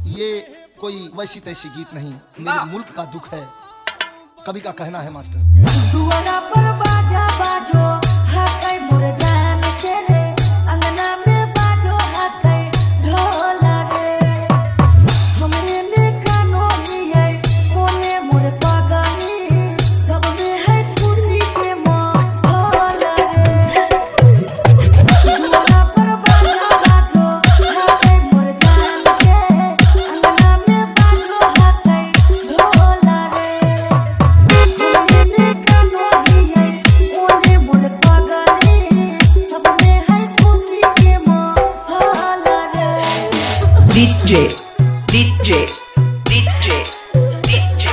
ये कोई वैसी तैसी गीत नहीं, मेरे मुल्क का दुख है। कवि का कहना है मास्टर, दुआरा पर बाजा बाजो हाकै मोर जान के रे, अंगना में बाजो हाकै ढोल रे। हमरे ने कानो दिए कोने मोर पागली, सब में है खुशी के माहौल रे। दुआरा पर बाजा बाजो हाकै मोर जान के, अंगना में बाजो हाकै ढोल रे। DJ, DJ, DJ, DJ,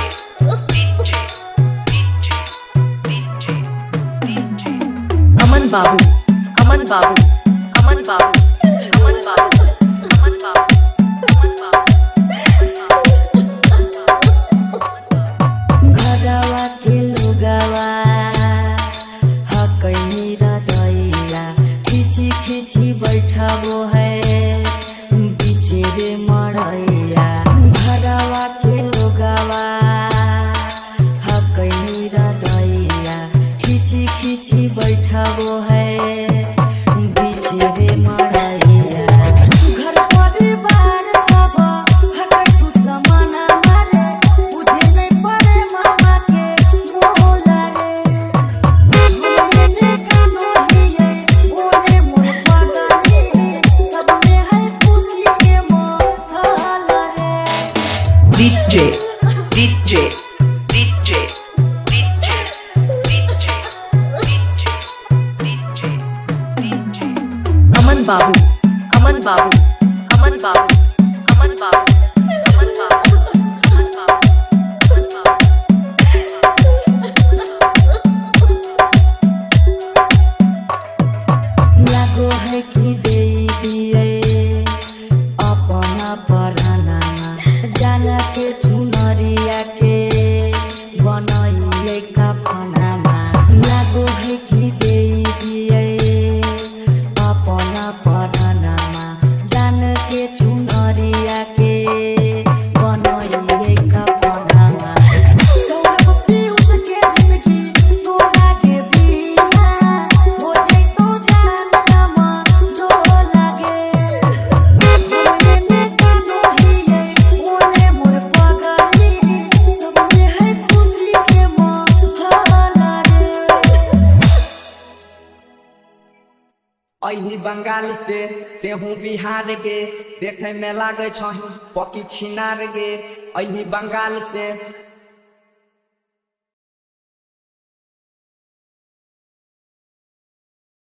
DJ, DJ, DJ, DJ. Aman Babu, Aman Babu, Aman Babu, Aman Babu, Aman Babu, Aman Babu. घरवा के लोगवा हकै मेरा दैया, खिची खिची बैठाबो है बीचे रे मड़ैया। घरवा के लोगवा हकै मेरा दैया, खिची खिची बैठाबो है बीचे रे मड़ैया। घर परिवार सब हकै तू समाना मारे, बुझे नहीं पड़े मामा के मोल रे। हमने कानो दिए ओने मोर पागली, सब में है खुशी के माहौल रे। DJ, DJ, DJ, DJ, DJ, DJ, DJ, DJ. Aman Babu, Aman Babu, Aman Babu, Aman Babu, Aman Babu, Aman Babu, Aman Babu. लागो है कि दे दिए अपना पराना, जाना के चुनरिया के बनैले कफनमा। लागो है कि दे दिए अपना पराना, जान के चुनरिया के बनैले कफनमा। सौरभ पीयूष के जिंदगी तोरा के बिना हो जैतो जान डोल लागे। हमरे ने कानो दिए ओने मोर पागली, सब में है खुशी के माहौल रे। अही बंगाल से तेहू बिहार गे, देखे में लागे छही पकी छिनार गे। अही बंगाल से